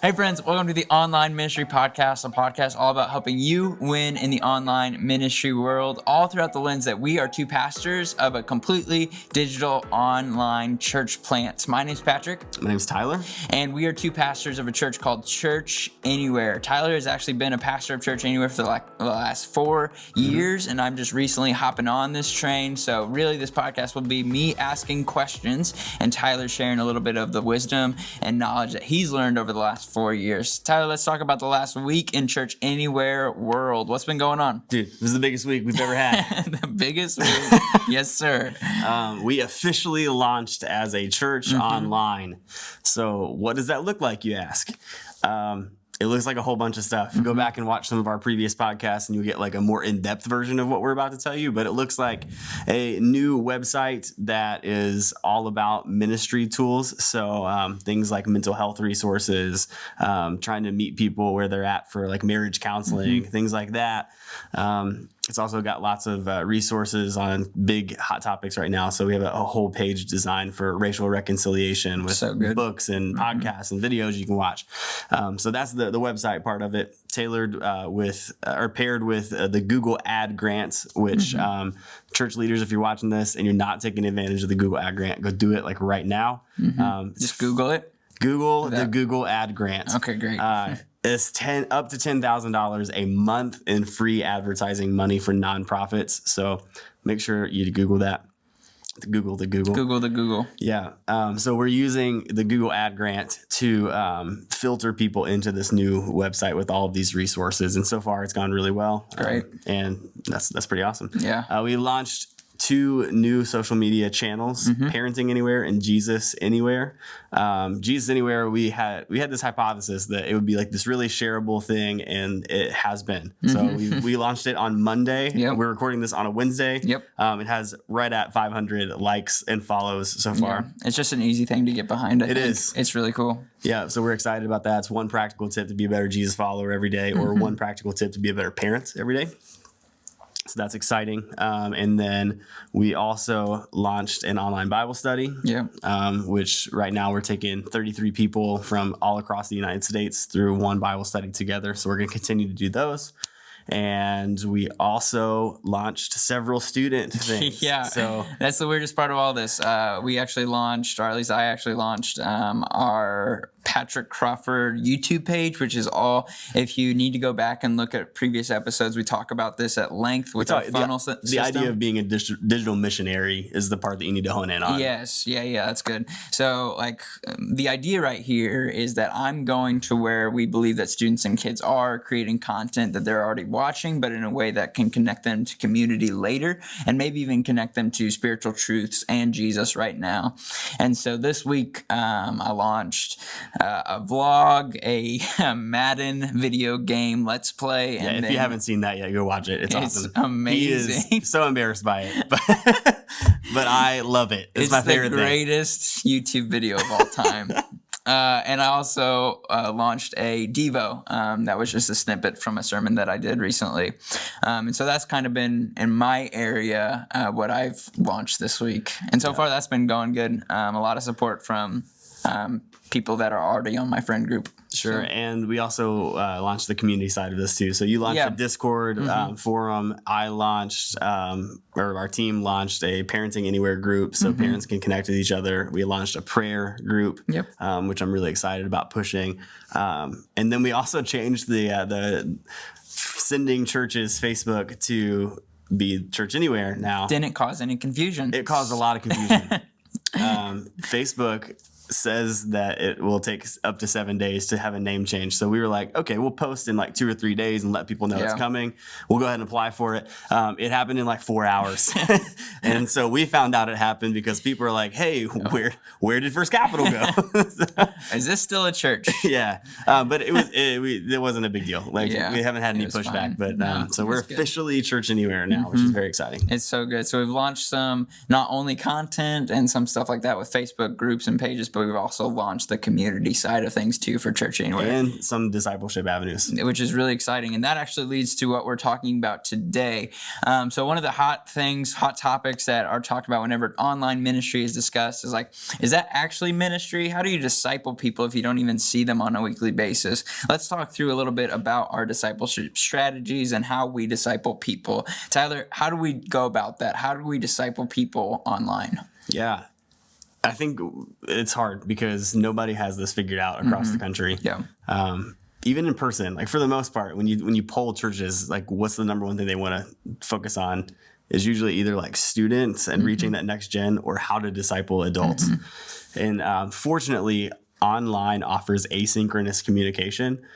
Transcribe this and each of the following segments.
Hey friends, welcome to the Online Ministry Podcast, a podcast all about helping you win in the online ministry world, all throughout the lens that we are two pastors of a completely digital online church plant. My name's Patrick. My name's Tyler. And we are two pastors of a church called Church Anywhere. Tyler has actually been a pastor of Church Anywhere for the last 4 years, and I'm just recently hopping on this train. So really this podcast will be me asking questions and Tyler sharing a little bit of the wisdom and knowledge that he's learned over the last 4 years. Tyler, let's talk about the last week in Church Anywhere world. What's been going on? Dude, this is the biggest week we've ever had. The biggest week? Yes, sir. We officially launched as a church online. So what does that look like, you ask? It looks like a whole bunch of stuff. Go back and watch some of our previous podcasts and you'll get like a more in-depth version of what we're about to tell you. But it looks like a new website that is all about ministry tools. So things like mental health resources, trying to meet people where they're at for like marriage counseling, things like that. It's also got lots of resources on big hot topics right now. So we have a whole page designed for racial reconciliation with books and podcasts and videos you can watch. So that's the website part of it, tailored paired with the Google Ad Grants, which church leaders, if you're watching this and you're not taking advantage of the Google Ad Grant, go do it like right now. Just Google it. Google the Google Ad Grant. Okay, great. It's up to $10,000 a month in free advertising money for nonprofits. So make sure you Google that. Google the Google. Yeah. So we're using the Google Ad Grant to filter people into this new website with all of these resources. And so far it's gone really well. Great. And that's pretty awesome. Yeah. We launched 2 new social media channels, Parenting Anywhere and Jesus Anywhere. Jesus Anywhere, we had this hypothesis that it would be like this really shareable thing, and it has been. So we launched it on Monday. Yep. We're recording this on a Wednesday. Yep. It has right at 500 likes and follows so far. Yeah. It's just an easy thing to get behind. I think. Is. It's really cool. Yeah, so we're excited about that. It's one practical tip to be a better Jesus follower every day, or one practical tip to be a better parent every day. So that's exciting. And then we also launched an online Bible study, which right now we're taking 33 people from all across the United States through one Bible study together. So we're going to continue to do those. And we also launched several student things. Yeah, so that's the weirdest part of all this. We actually launched, or at least I actually launched, our Patrick Crawford YouTube page, which is all, if you need to go back and look at previous episodes, we talk about this at length with our funnel system. The idea of being a digital missionary is the part that you need to hone in on. Yes. Yeah, that's good. So the idea right here is that I'm going to where we believe that students and kids are, creating content that they're already watching, but in a way that can connect them to community later, and maybe even connect them to spiritual truths and Jesus right now. And so this week, I launched a vlog, a Madden video game Let's Play. And if you haven't seen that yet, go watch it. It's awesome. Amazing. He is so embarrassed by it, but I love it. It's my favorite thing. It's the greatest YouTube video of all time. And I also launched a Devo that was just a snippet from a sermon that I did recently. And so that's kind of been in my area what I've launched this week. And so far that's been going good. A lot of support from people that are already on my friend group. Sure. So. And we also launched the community side of this too. So you launched a Discord forum. I launched, or our team launched a Parenting Anywhere group so parents can connect with each other. We launched a prayer group, which I'm really excited about pushing. And then we also changed the sending churches Facebook to be Church Anywhere now. Didn't cause any confusion. It caused a lot of confusion. Facebook says that it will take up to 7 days to have a name change. So we were like, okay, we'll post in like 2 or 3 days and let people know it's coming. We'll go ahead and apply for it. It happened in like 4 hours. And so we found out it happened because people are like, hey, where did First Capital go? Is this still a church? But it wasn't a big deal. We haven't had any pushback. But so we're officially Church Anywhere now, which is very exciting. It's so good. So we've launched some not only content and some stuff like that with Facebook groups and pages, but we've also launched the community side of things too for Church Anywhere. And some discipleship avenues. Which is really exciting. And that actually leads to what we're talking about today. So one of the hot topics that are talked about whenever online ministry is discussed is like, is that actually ministry? How do you disciple people if you don't even see them on a weekly basis? Let's talk through a little bit about our discipleship strategies and how we disciple people. Tyler, how do we go about that? How do we disciple people online? Yeah. I think it's hard because nobody has this figured out across the country. Yeah. Even in person, like for the most part, when you poll churches, like what's the number one thing they want to focus on is usually either like students and reaching that next gen or how to disciple adults. And fortunately, online offers asynchronous communication,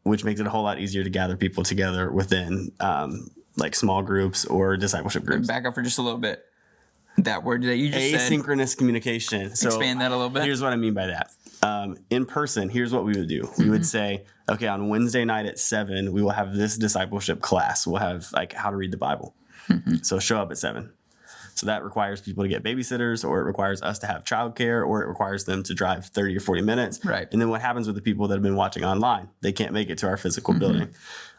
which makes it a whole lot easier to gather people together within like small groups or discipleship groups. Back up for just a little bit. That word that you just said. Asynchronous communication. So expand that a little bit. Here's what I mean by that. In person, here's what we would do. We would say, okay, on Wednesday night at 7, we will have this discipleship class. We'll have like how to read the Bible. So show up at 7. So that requires people to get babysitters, or it requires us to have childcare, or it requires them to drive 30 or 40 minutes. Right. And then what happens with the people that have been watching online? They can't make it to our physical building.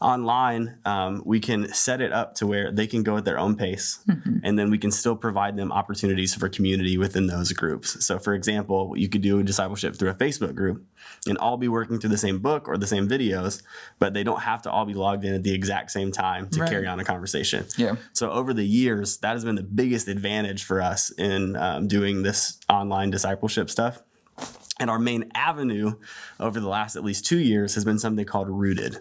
Online, we can set it up to where they can go at their own pace, and then we can still provide them opportunities for community within those groups. So, for example, you could do a discipleship through a Facebook group and all be working through the same book or the same videos, but they don't have to all be logged in at the exact same time to carry on a conversation. Yeah. So over the years, that has been the biggest advantage for us in doing this online discipleship stuff. And our main avenue over the last at least 2 years has been something called Rooted.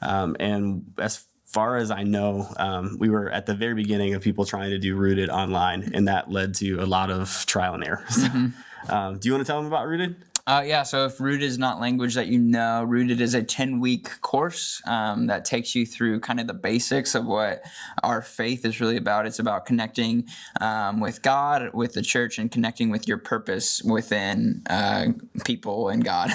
And as far as I know, we were at the very beginning of people trying to do Rooted online, and that led to a lot of trial and error. Do you want to tell them about Rooted? Yeah, so if Rooted is not language that you know, Rooted is a 10-week course that takes you through kind of the basics of what our faith is really about. It's about connecting with God, with the church, and connecting with your purpose within people and God.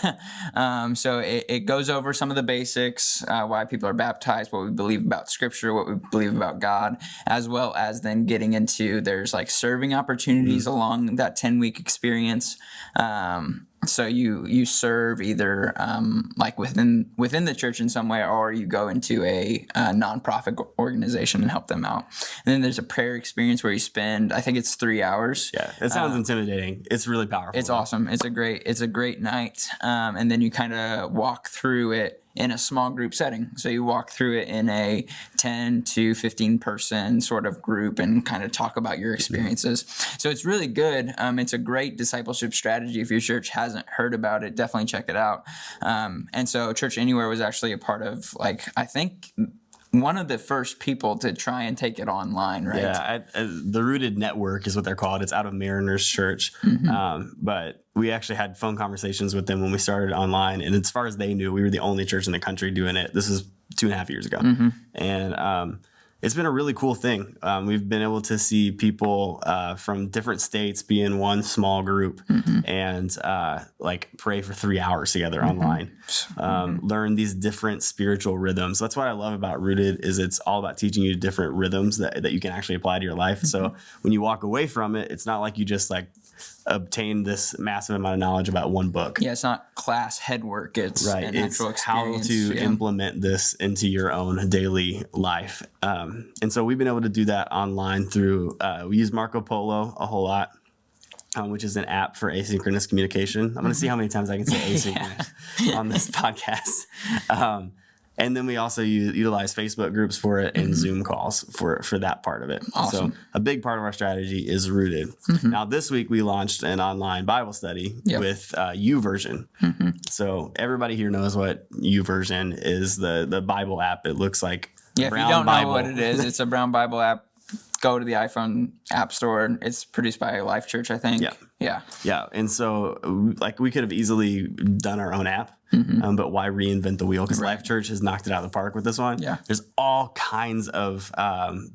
So it goes over some of the basics, why people are baptized, what we believe about Scripture, what we believe about God, as well as then getting into there's like serving opportunities along that 10-week experience. So you serve either like within the church in some way, or you go into a nonprofit organization and help them out. And then there's a prayer experience where you spend, I think it's 3 hours. Yeah, it sounds intimidating. It's really powerful. It's awesome. It's a great night. And then you kind of walk through it in a small group setting. So you walk through it in a 10 to 15 person sort of group and kind of talk about your experiences. So it's really good. It's a great discipleship strategy. If your church hasn't heard about it, definitely check it out. And so Church Anywhere was actually a part of, like, I think one of the first people to try and take it online, right? Yeah, the Rooted Network is what they're called. It's out of Mariners Church. But we actually had phone conversations with them when we started online. And as far as they knew, we were the only church in the country doing it. This was 2.5 years ago. And it's been a really cool thing. We've been able to see people from different states be in one small group and like pray for 3 hours together online. Learn these different spiritual rhythms. That's what I love about Rooted is it's all about teaching you different rhythms that you can actually apply to your life. So when you walk away from it, it's not like you just like obtain this massive amount of knowledge about one book. Yeah, it's not class head work. It's an actual experience. How to implement this into your own daily life. And so we've been able to do that online through, we use Marco Polo a whole lot, which is an app for asynchronous communication. I'm going to see how many times I can say asynchronous on this podcast. And then we also utilize Facebook groups for it and Zoom calls for that part of it. Awesome. So a big part of our strategy is Rooted. Now this week we launched an online Bible study with YouVersion. So everybody here knows what YouVersion is, the Bible app. It looks like if you don't know what it is, it's a brown Bible app. Go to the iPhone App Store. It's produced by Life Church, I think. Yeah. And so, like, we could have easily done our own app, but why reinvent the wheel? Because Life Church has knocked it out of the park with this one. Yeah. There's all kinds of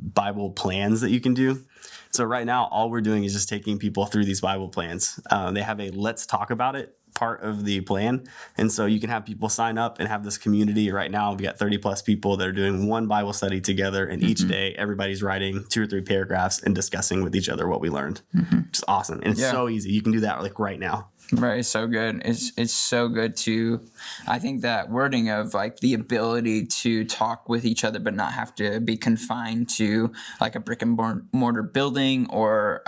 Bible plans that you can do. So right now, all we're doing is just taking people through these Bible plans. They have a Let's Talk About It part of the plan. And so you can have people sign up and have this community. Right now, we've got 30 plus people that are doing one Bible study together. And each day, everybody's writing 2 or 3 paragraphs and discussing with each other what we learned. Which is awesome. And it's so easy. You can do that like right now. Right, it's so good. It's so good to, I think that wording of like the ability to talk with each other, but not have to be confined to like a brick and mortar building or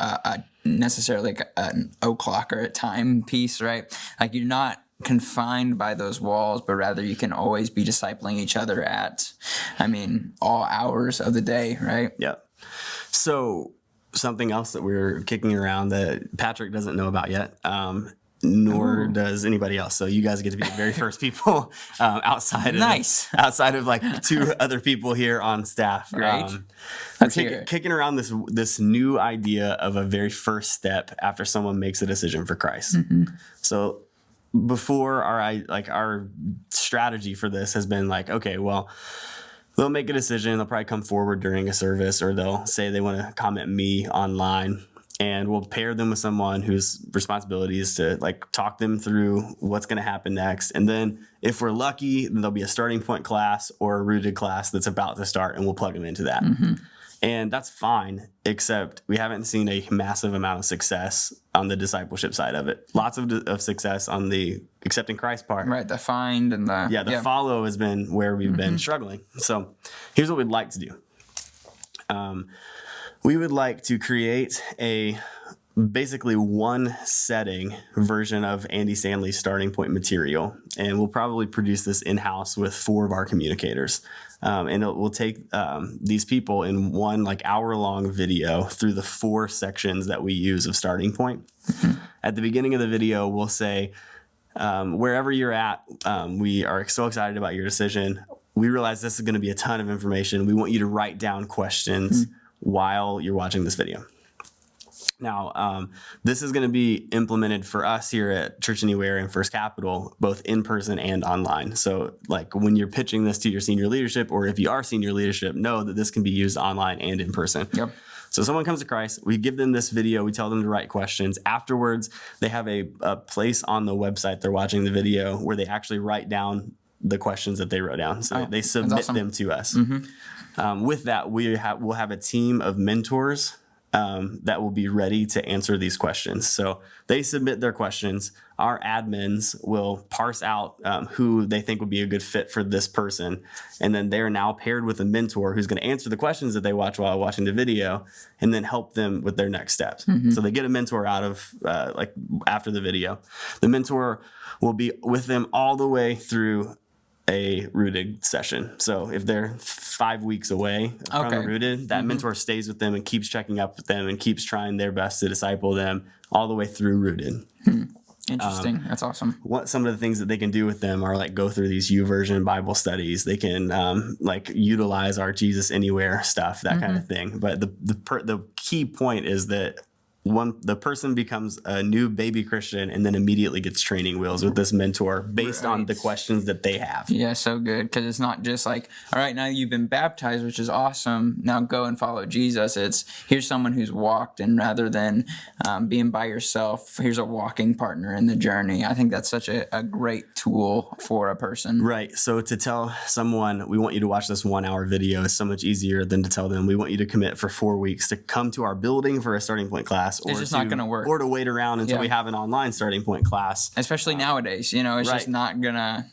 necessarily like an o'clock or a time piece, right? Like you're not confined by those walls, but rather you can always be discipling each other at, all hours of the day, right? Yeah. So something else that we're kicking around that Patrick doesn't know about yet, nor does anybody else. So you guys get to be the very first people outside of like 2 other people here on staff. Great. Let's kicking around this new idea of a very first step after someone makes a decision for Christ. So before our strategy for this has been like, okay, well, they'll make a decision. They'll probably come forward during a service, or they'll say they want to comment me online. And we'll pair them with someone whose responsibility is to like talk them through what's going to happen next. And then if we're lucky, then there'll be a starting point class or a rooted class that's about to start, and we'll plug them into that. And that's fine, except we haven't seen a massive amount of success on the discipleship side of it. Lots of success on the accepting Christ part. Right, the find and the follow has been where we've been struggling. So here's what we'd like to do. We would like to create a basically one setting version of Andy Stanley's starting point material. And we'll probably produce this in-house with 4 of our communicators. And we'll take these people in one like hour-long video through the 4 sections that we use of starting point. At the beginning of the video, we'll say, wherever you're at, we are so excited about your decision. We realize this is going to be a ton of information. We want you to write down questions while you're watching this video. Now, this is going to be implemented for us here at Church Anywhere and First Capital, both in person and online. So like when you're pitching this to your senior leadership, or if you are senior leadership, know that this can be used online and in person. Yep. So someone comes to Christ, we give them this video, we tell them to write questions. Afterwards, they have a place on the website they're watching the video where they actually write down the questions that they wrote down. So they submit them to us. With that, we'll have a team of mentors that will be ready to answer these questions. So they submit their questions. Our admins will parse out who they think would be a good fit for this person. And then they're now paired with a mentor who's going to answer the questions that they watch while watching the video and then help them with their next steps. So they get a mentor out of after the video. The mentor will be with them all the way through a rooted session. So if they're 5 weeks away from a rooted, that mentor stays with them and keeps checking up with them and keeps trying their best to disciple them all the way through rooted. Interesting. That's awesome. What some of the things that they can do with them are like go through these YouVersion Bible studies. They can utilize our Jesus Anywhere stuff, that kind of thing. But the key point is that the person becomes a new baby Christian and then immediately gets training wheels with this mentor based on the questions that they have. Yeah, so good. Because it's not just like, all right, now you've been baptized, which is awesome. Now go and follow Jesus. It's here's someone who's walked, and rather than being by yourself, here's a walking partner in the journey. I think that's such a great tool for a person. Right. So to tell someone, we want you to watch this 1 hour video is so much easier than to tell them, we want you to commit for 4 weeks to come to our building for a starting point class. It's just not going to work. Or to wait around until we have an online starting point class. Especially nowadays, it's just not going to,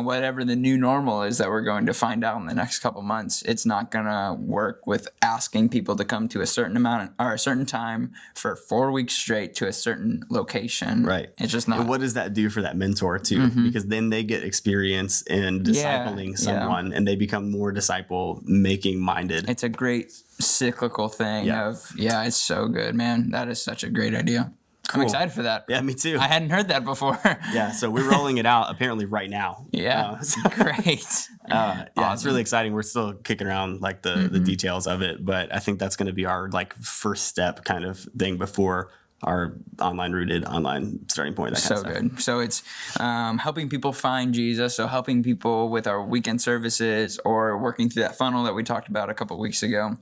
whatever the new normal is that we're going to find out in the next couple months, it's not going to work with asking people to come to a certain amount or a certain time for 4 weeks straight to a certain location. Right. It's just not. And what does that do for that mentor too? Because then they get experience in discipling someone and they become more disciple making minded. It's a great cyclical thing it's so good, man. That is such a great idea. Cool. I'm excited for that. Yeah, me too. I hadn't heard that before. Yeah, so we're rolling it out apparently right now. Yeah, great. Awesome. It's really exciting. We're still kicking around like the details of it, but I think that's going to be our like first step kind of thing before our online starting point. So good. So it's helping people find Jesus. So helping people with our weekend services or working through that funnel that we talked about a couple of weeks ago.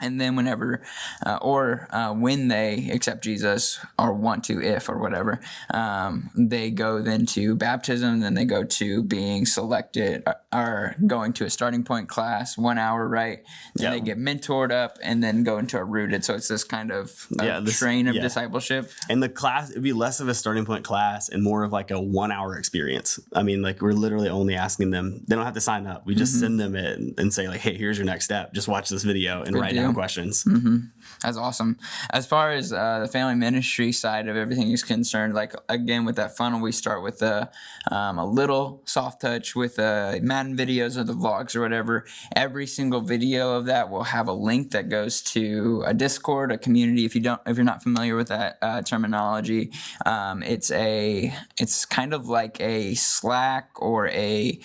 And then whenever, when they accept Jesus or want to, if or whatever, they go then to baptism, then they go to being selected or going to a starting point class, 1 hour, right? Then they get mentored up and then go into a rooted. So it's this kind of train of discipleship. And the class, it'd be less of a starting point class and more of like a 1 hour experience. I mean, like we're literally only asking them, they don't have to sign up. We just send them it and say like, hey, here's your next step. Just watch this video and write down questions. That's awesome. As far as the family ministry side of everything is concerned, like again with that funnel, we start with a little soft touch with Madden videos or the vlogs or whatever. Every single video of that will have a link that goes to a Discord, a community. If you're not familiar with that terminology, it's kind of like a Slack or a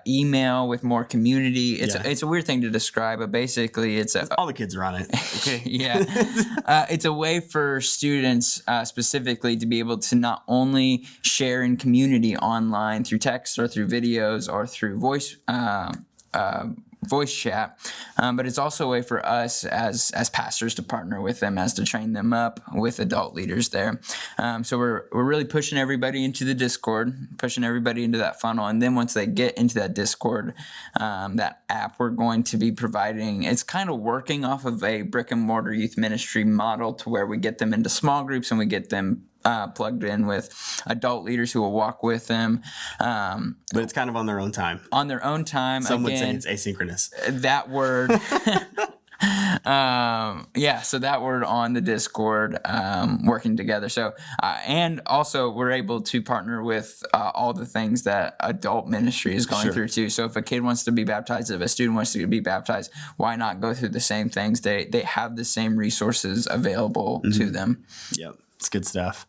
email with more community. It's a weird thing to describe, but basically it's all the kids are on it. Okay. Yeah. It's a way for students specifically to be able to not only share in community online through text or through videos or through voice chat, but it's also a way for us as pastors to partner with them, as to train them up with adult leaders there. So we're really pushing everybody into the Discord, pushing everybody into that funnel, and then once they get into that Discord, that app we're going to be providing, it's kind of working off of a brick and mortar youth ministry model to where we get them into small groups and we get them plugged in with adult leaders who will walk with them. But it's kind of on their own time. On their own time. Some would say it's asynchronous. That word. So that word on the Discord, working together. So, and also we're able to partner with all the things that adult ministry is going through too. So if a kid wants to be baptized, if a student wants to be baptized, why not go through the same things? They have the same resources available to them. Yep. It's good stuff.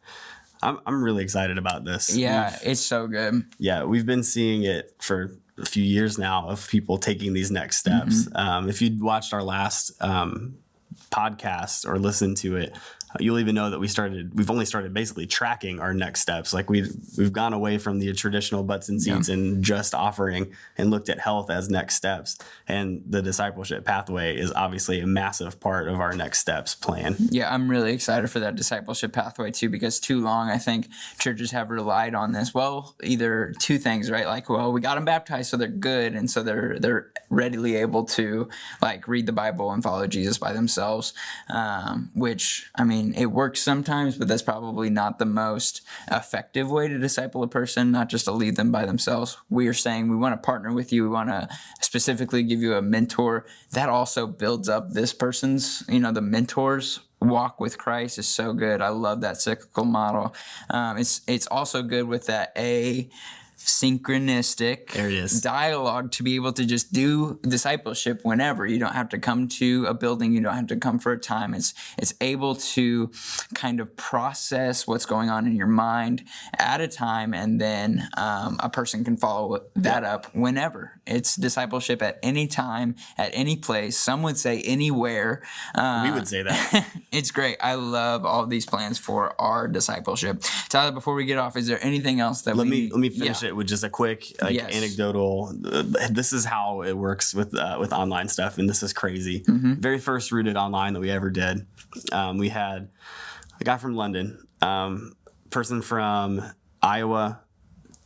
I'm really excited about this. Yeah, it's so good. Yeah, we've been seeing it for a few years now of people taking these next steps. If you'd watched our last podcast or listened to it, you'll even know that we've only started basically tracking our next steps. Like we've gone away from the traditional butts and seats and just offering and looked at health as next steps. And the discipleship pathway is obviously a massive part of our next steps plan. Yeah, I'm really excited for that discipleship pathway too, because too long I think churches have relied on this. Well, either two things, right? Like, well, we got them baptized, so they're good, and so they're readily able to like read the Bible and follow Jesus by themselves. Which, I mean, it works sometimes, but that's probably not the most effective way to disciple a person, not just to lead them by themselves. We are saying we want to partner with you. We want to specifically give you a mentor. That also builds up this person's, the mentor's walk with Christ is so good. I love that cyclical model. It's also good with that synchronistic dialogue to be able to just do discipleship whenever. You don't have to come to a building. You don't have to come for a time. It's able to kind of process what's going on in your mind at a time, and then a person can follow that up whenever. It's discipleship at any time, at any place. Some would say anywhere. We would say that. It's great. I love all these plans for our discipleship. Tyler, before we get off, is there anything else that let me finish it with just a quick anecdotal. This is how it works with online stuff, and this is crazy. Very first rooted online that we ever did. We had a guy from London, person from Iowa,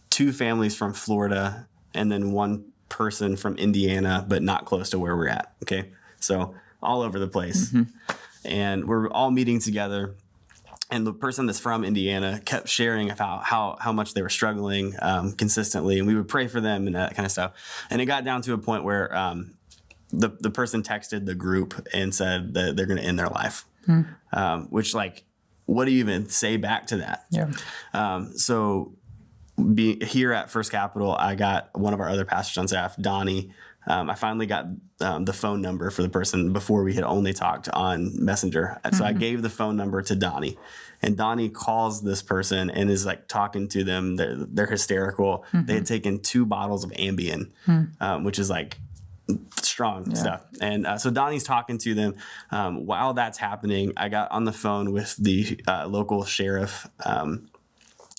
2 families from Florida, and then 1 person from Indiana, but not close to where we're at. Okay, so all over the place, and we're all meeting together. And the person that's from Indiana kept sharing about how much they were struggling consistently, and we would pray for them and that kind of stuff. And it got down to a point where the person texted the group and said that they're going to end their life, which, like, what do you even say back to that? Yeah. So here at First Capital, I got one of our other pastors on staff, Donnie. I finally got the phone number for the person before we had only talked on Messenger. So I gave the phone number to Donnie, and Donnie calls this person and is like talking to them. They're hysterical. They had taken 2 bottles of Ambien, which is like strong stuff. And so Donnie's talking to them. While that's happening, I got on the phone with the local sheriff,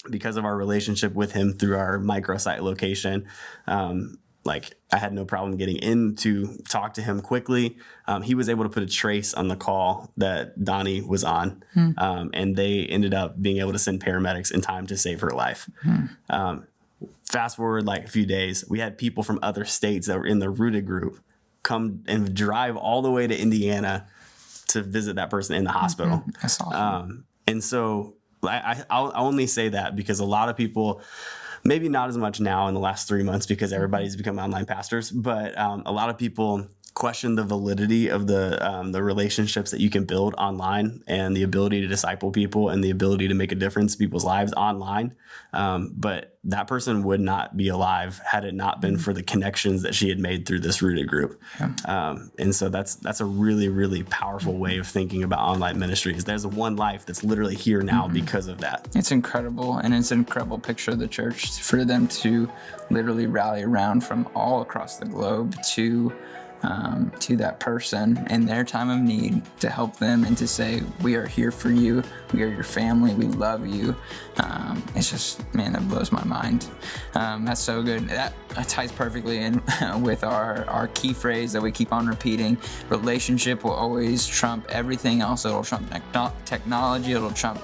because of our relationship with him through our microsite location. like I had no problem getting in to talk to him quickly. He was able to put a trace on the call that Donnie was on, and they ended up being able to send paramedics in time to save her life. Fast forward like a few days, we had people from other states that were in the Rooted group come and drive all the way to Indiana to visit that person in the hospital. That's awesome. And so I'll only say that because a lot of people, maybe not as much now in the last 3 months because everybody's become online pastors, but a lot of people question the validity of the relationships that you can build online and the ability to disciple people and the ability to make a difference in people's lives online. But that person would not be alive had it not been for the connections that she had made through this Rooted group. And so that's a really, really powerful way of thinking about online ministries. There's one life that's literally here now because of that. It's incredible, and it's an incredible picture of the church for them to literally rally around from all across the globe to that person in their time of need, to help them and to say, we are here for you, we are your family, we love you. It's just, man, that blows my mind. That's so good. That ties perfectly in with our key phrase that we keep on repeating. Relationship will always trump everything else. It'll trump technology, it'll trump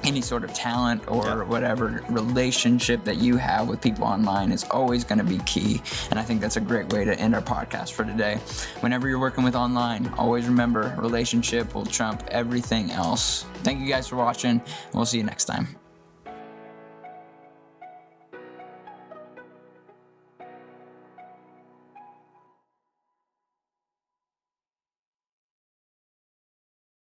any sort of talent or whatever. Relationship that you have with people online is always going to be key. And I think that's a great way to end our podcast for today. Whenever you're working with online, always remember relationship will trump everything else. Thank you guys for watching. We'll see you next time.